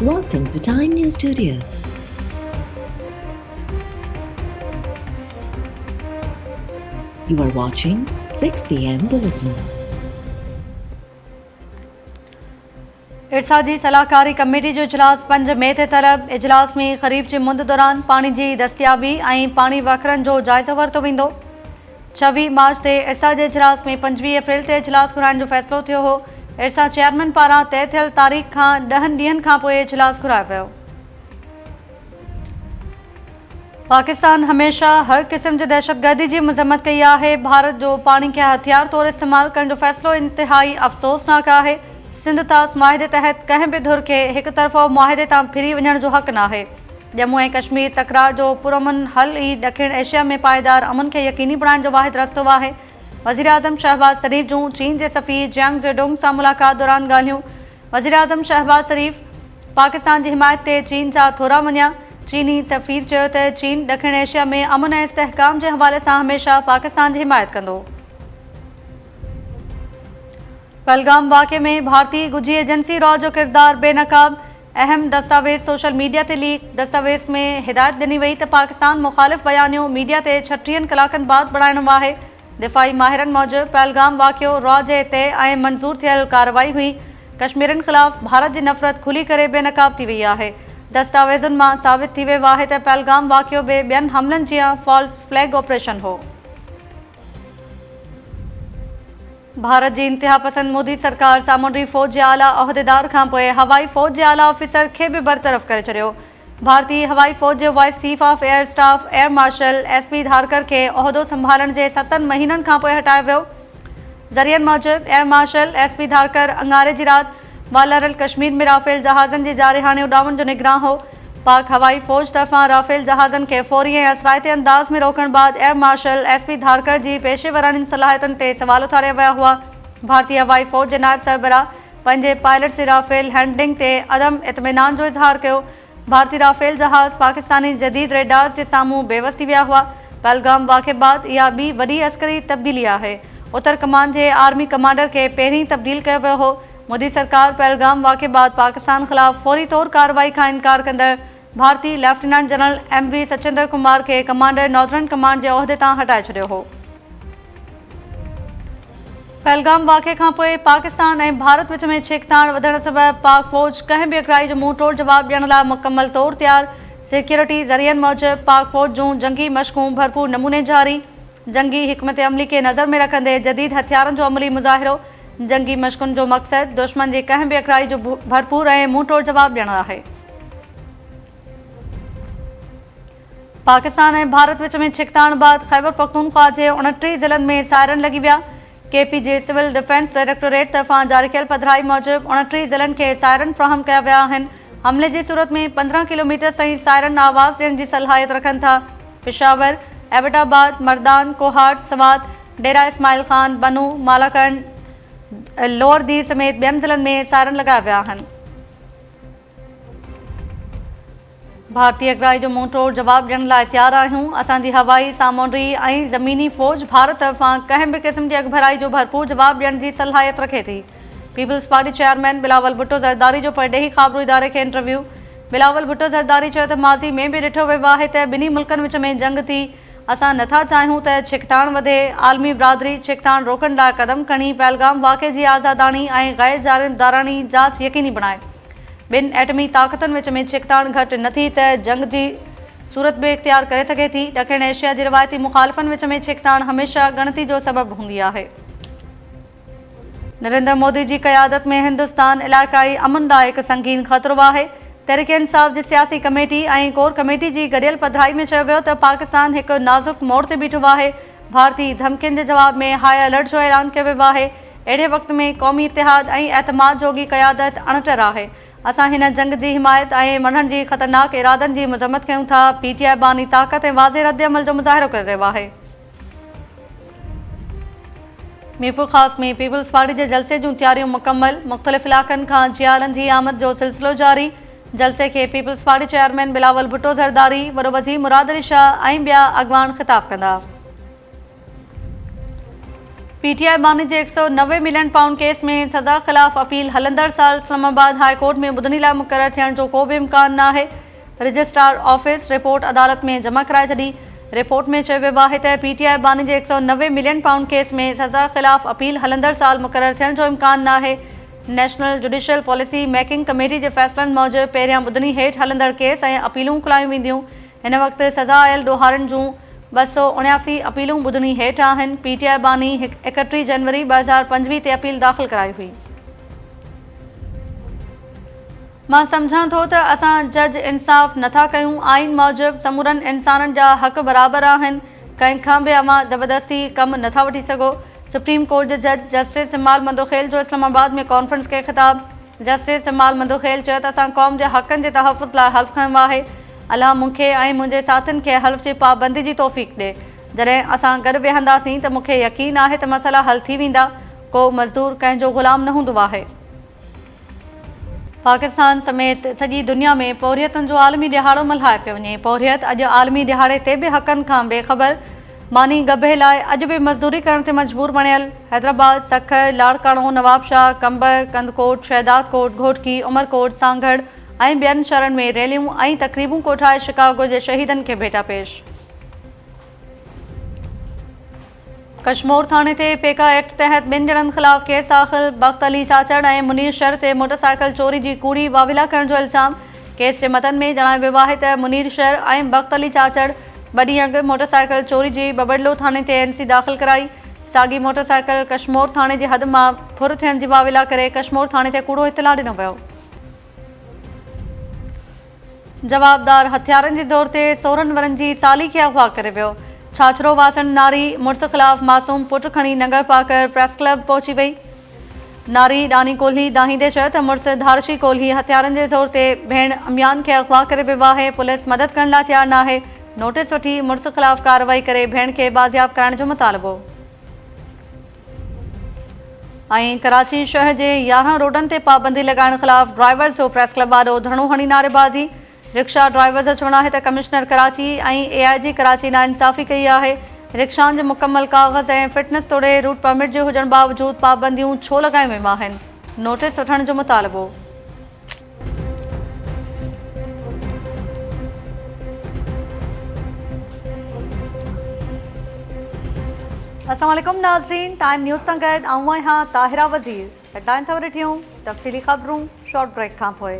Welcome to Time News Studios. You are watching 6 p.m. Bulletin. इरसा ji सलाहकारी committee जो इजलास 5 May ते तरब। इजलास में ख़रीफ़ जी मुंद दौरान पानी जी दस्तियाबी ऐं पानी वखरनि जो जाइज़ो वरितो वेंदो। 26 मार्च ते इरसा जे इजलास में 25 अप्रैल ते इजलास घुराइण जो फ़ैसिलो थियो हो। इरसा चेयरमैन पारां तय थियल तारीख़ खां 10 ॾींहनि खां पोइ इजलास घुरायो वियो। पाकिस्तान हमेशा हर क़िस्म जी दहशतगर्दी जी मज़म्मत कई आहे। भारत जो पानी खे हथियार तौरु इस्तेमालु करण जो फ़ैसिलो इंतिहाई अफ़सोसनाक आहे। सिंध तास मुआहिदे तहत कंहिं बि धुर खे हिकु तरफ़ो मुआहिदे तां फिरी वञण जो हक़ नाहे। जम्मू ऐं कश्मीर तकरार जो पुरअमन हल ई ॾखिण एशिया में पाइदार अमन खे यकीनी बणाइण जो वाहिद रस्तो आहे। वज़ीर आज़म शहबाज शरीफ़ जूं चीन जे सफ़ीर जियांग ज़ेडोंग सां मुलाक़ात दौरान ॻाल्हियूं। वज़ीर आज़म शहबाज शरीफ़ पाकिस्तान जी हिमायत ते चीन जा थोरा मञिया। चीनी सफ़ीर चयो त चीन ॾखिण एशिया में अमन ऐं इस्तेहकाम जे हवाले सां हमेशा पाकिस्तान जी हिमायत कंदो। पहलगाम वाक़े में भारतीय ॻुझी एजेंसी रॉ जो किरदारु बेनक़ाब। अहम दस्तावेज़ सोशल मीडिया ते लीक। दस्तावेज़ में हिदायत ॾिनी वई त पाकिस्तान मुख़ालिफ़ बयानियो मीडिया ते 36 कलाकनि बाद बणाइणो आहे। दिफ़ाई माहिरनि मूजिबि पहलगाम वाक़ियो रॉ जे तय ऐं मंज़ूर थियल कार्रवाई हुई। कश्मीरनि ख़िलाफ़ भारत जी नफ़रत खुली करे बेनक़ाब थी वई आहे। दस्तावेज़ुनि मां साबित थी वियो आहे त पहलगाम वाक़ियो बि ॿियनि हमलनि जीअं फॉल्स फ्लैग ऑपरेशन हो। भारत जी इंतिहा पसंद मोदी सरकार सामूंडी फ़ौज जे आला उहिदेदार खां पोइ हवाई फ़ौज जे आला ऑफिसर खे बि बरतरफ़ करे छॾियो। भारतीय हवाई फ़ौज जे vice chief of air staff air marshal S P. Dharkar खे उहिदो संभालण जे 7 महीननि खां पोइ हटायो वियो। ज़रियनि मूजिबि एयर मार्शल एस.पी. धारकर अंगारे जी राति वालरल कश्मीर में राफ़ेल जहाज़नि जे जारिहाणे उॾामण जो निगरान हो। पाक हवाई फ़ौज तरफ़ां राफ़ेल जहाज़नि खे फ़ौरी ऐं असराइते अंदाज़ में रोकण बाद एयर मार्शल एस.पी. धारकर जी पेशेवरानी सलाहियतुनि ते सवाल उथारिया विया हुआ। भारतीय हवाई फ़ौज जे नायब सरबराह पंहिंजे पायलट जी राफ़ेल हैंडलिंग ते अदम इत्मीनान जो इज़हार कयो। भारतीय राफ़ेल जहाज़ पाकिस्तानी जदीद रेडार्स जे साम्हूं बेवस थी विया हुआ। पहलगाम वाक़े बाद इहा ॿी वॾी अस्करी तब्दीली आहे। उत्तर कमान जे आर्मी कमांडर खे पहिरीं तब्दील कयो वियो हो। मोदी सरकार पहलगाम वाक़े बाद पाकिस्तान ख़िलाफ़ फ़ौरी तौरु कार्रवाई खां इनकार कंदड़ भारतीय lieutenant general M.V. Sachinder Kumar खे कमांडर नॉर्दर्न कमांड जे उहिदे तां हटाए छॾियो हो। पहलगाम वाक़े खां पोइ पाकिस्तान ऐं भारत विच में छिकताण वधण सबबि पाक फ़ौज कंहिं बि अखराई जो मुंहुं तोड़ जवाबु ॾियण लाइ मुकमल तौरु तयारु। सिक्योरिटी ज़रियनि मूजिबि पाक फ़ौज जूं जंगी मशक़ूं भरपूर नमूने जारी। जंगी हिकमत अमली खे नज़र में रखंदे जदीद हथियारनि जो अमली मुज़ाहिरो। जंगी मशक़ुनि जो मक़सदु दुश्मन जी कंहिं बि अखराई जो भरपूर ऐं मुंहुं तोड़ जवाबु ॾियणु आहे। पाकिस्तान ऐं भारत विच में छिकताण बाद ख़ैबर पख्तूनख्वा जे 29 ज़िलनि में सायरन लॻी विया। KP जे सिविल डिफेंस डायरेक्टोरेट तरफ़ां जारी कयल पधिराई मूजिबि 29 ज़िलनि खे सायरन फ़राहम कया विया आहिनि। हमले जी सूरत में 15 किलोमीटर ताईं सायरन आवाज़ ॾियण जी सलाहियत रखनि था। पेशावर, एबटाबाद, मर्दान, कोहाट, सवात, डेरा इस्माइल खान, बनू, मालाकंड, लोअर दीर समेत ॿियनि ज़िलनि में सायरन लॻाया विया आहिनि। भारतीय अगराई जो मुंहुं तोड़ जवाबु ॾियण लाइ तयारु आहियूं। असांजी हवाई, सामूंडी ऐं ज़मीनी फ़ौज भारत तरफ़ां कंहिं बि क़िस्म जी अगभराई जो भरपूर जवाबु ॾियण जी सलाहियत रखे थी। Peoples Party chairman Bilawal Bhutto Zardari जो परॾेही ख़ाबिरू इदारे खे इंटरव्यू। बिलावल भुट्टो ज़रदारी चयो त माज़ी में बि ॾिठो वियो आहे त ॿिन्ही मुल्कनि विच में जंग थी। असां नथा चाहियूं त छिकताण वधे। आलमी बिरादरी छिकताण रोकण लाइ क़दम खणी पहलगाम वाक़े जी आज़ादाणी ऐं गैर जानिबदारानी जांच यकीनी बणाए। ॿिनि एटमी ताक़तुनि विच में छिकताण घटि न थी त जंग जी सूरत बि इख़्तियार करे सघे थी। ॾखिण एशिया जे रिवायती मुख़ालिफ़नि विच में छिकताण हमेशह ॻणती जो सबबु हूंदी आहे। नरेंद्र मोदी जी क़यादत में हिंदुस्तान इलाइक़ाई अमन लाइ हिकु संगीन ख़तरो आहे। तहरीक इंसाफ़ जी सियासी कमेटी ऐं कोर कमेटी जी गॾियल पधिराई में चयो वियो त पाकिस्तान हिकु नाज़ुक मोड़ ते बीठो आहे। भारतीय धमकियुनि जे जवाब में हाई अलर्ट जो ऐलान कयो वियो आहे। अहिड़े वक़्त में क़ौमी इतिहाद ऐं एतमाद जोगी क़यादत अणटर आहे। असां हिन जंग जी हिमायत ऐं वञण जी ख़तरनाक इरादनि जी मज़म्मत कयूं था। PTI बानी ताक़त ऐं वाज़े रद्द अमल जो मुज़ाहिरो करे रहियो आहे। मीरपुर ख़ास में पीपल्स पार्टी जे जलसे जूं तयारियूं मुकमल। मुख़्तलिफ़ इलाक़नि खां जियालनि जी आमद जो सिलसिलो जारी। जलसे खे Peoples Party chairman Bilawal Bhutto Zardari, वॾो वज़ीर मुराद अली शाह ऐं ॿिया अॻवान ख़िताब कंदा। पीटीआई बानी जे 190 मिलियन पाउंड केस में सज़ा ख़िलाफ़ अपील हलंदड़ साल इस्लामाबाद हाई कोर्ट में ॿुधणी लाइ मुक़ररु थियण जो को बि इम्कान न आहे। रजिस्ट्रार ऑफिस रिपोर्ट अदालत में जमा कराए छॾी। रिपोर्ट में चयो वियो आहे त पीटीआई बानी जे 190 मिलियन पाउंड केस में सज़ा ख़िलाफ़ अपील हलंदड़ साल मुक़ररु थियण जो इम्कान न आहे। National judicial policy making committee जे फ़ैसिलनि मूजिबि पहिरियां ॿुधणी हेठि हलंदड़ केस ऐं अपीलूं खिलायूं वेंदियूं। हिन वक़्तु सज़ा आयल ॾोहारनि जूं 279 अपीलूं ॿुधणी हेठि आहिनि। पीटीआई बानी 31 जनवरी 2025 ते अपील दाख़िल कराई हुई। मां सम्झां थो त असां जज इंसाफ़ नथा कयूं। आइन मूजिबि समूरनि इंसाननि जा हक़ बराबरि आहिनि। कंहिं खां बि अवां ज़बरदस्ती कमु नथा वठी सघो। सुप्रीम कोर्ट जे जज जस्टिस इमाल मंदोखेल जो इस्लामाबाद में कॉन्फ्रेंस खे ख़िताब। जस्टिस इमाल मंदोखेल चयो त असां क़ौम जे हक़नि जे तहफ़ुज़ लाइ हल्फ़ खंयो आहे। अलाह मूंखे ऐं मुंहिंजे साथियुनि खे हल्फ़ जी पाबंदी जी तौफ़ीक़ ॾिए। जॾहिं असां गॾु वेहंदासीं त मूंखे यकीन आहे त मसइला हल थी वेंदा। को मज़दूर कंहिंजो ग़ुलाम न हूंदो आहे। पाकिस्तान समेत सॼी दुनिया में पौरियतुनि जो आलमी ॾिहाड़ो मल्हाए पियो वञे। पौरियत अॼु आलमी ॾिहाड़े ते बि हक़नि खां बेख़बर। मानी गभे लाइ अॼु बि मज़दूरी करण ते मजबूर बणियल। हैदराबाद, सखर, लाड़काणो, नवाबशाह, कंबर, कंदकोट, शहदादकोट, घोटकी, उमरकोट, सांगड़ ऐं ॿियनि शहरनि में रैलियूं ऐं तक़रीबूं कोठाए शिकागो जे शहीदनि खे भेटा पेश। कश्मीर थाणे ते पेका एक्ट तहत 2 ॼणनि ख़िलाफ़ केस दाख़िल। बख़्त अली चाचड़ ऐं मुनीर शर ते मोटरसाइकिल चोरी जी कूड़ी वाविला करण जो इल्ज़ाम। केस जे मतन में ॼणायो वियो आहे त मुनीर शर ऐं बख़्त अली चाचड़ 2 ॾींहं अॻु मोटरसाइकिल चोरी जी बबड़लो थाणे ते एनसी दाख़िल कराई। साॻी मोटरसाइकिल कश्मीर थाणे जे हद मां फुर थियण जी वाविला करे कश्मीर थाणे ते कूड़ो इतला ॾिनो वियो। जवाबदार हथियारनि जे ज़ोर ते 16 वरनि जी साली खे अगवा करे वियो। छाछरो वासण नारी मुड़ुस ख़िलाफ़ मासूम पुट खणी नंगर पाकर प्रेस क्लब पहुची वई। नारी डानी कोल्ही दाहींदे चयो त मुड़ुस धारशी कोल्ही हथियारनि जे ज़ोर ते भेण अमियान खे अगवा करे वियो आहे। पुलिस मदद करण लाइ तयारु न आहे। नोटिस वठी मुड़ुस ख़िलाफ़ कार्रवाई करे भेण खे बाज़ियाब करण जो मुतालबो। ऐं कराची शहर जे 11 रोडनि ते पाबंदी लॻाइण ख़िलाफ़ ड्राइवर्स जो प्रेस क्लब आॾो धरणो हणी नारेबाज़ी। रिक्शा ड्राइवर्स जो चवणु आहे त कमिश्नर कराची ऐं AIG कराची नाइंसाफ़ी कई आहे। रिक्शाउनि जे मुकमल काग़ज़ ऐं फिटनेस तोड़े रूट परमिट जे हुजण बावजूदि पाबंदियूं छो लॻायूं वेयूं आहिनि। नोटिस वठण जो मुतालबो। अस्सलाम वालेकुम नाज़रीन, टाइम न्यूज़ सां गॾु आऊं आहियां ताहिरा वज़ीर। हेडलाइंस सां ॾिठियूं तफ़सीली ख़बरूं शॉर्ट ब्रेक खां पोइ।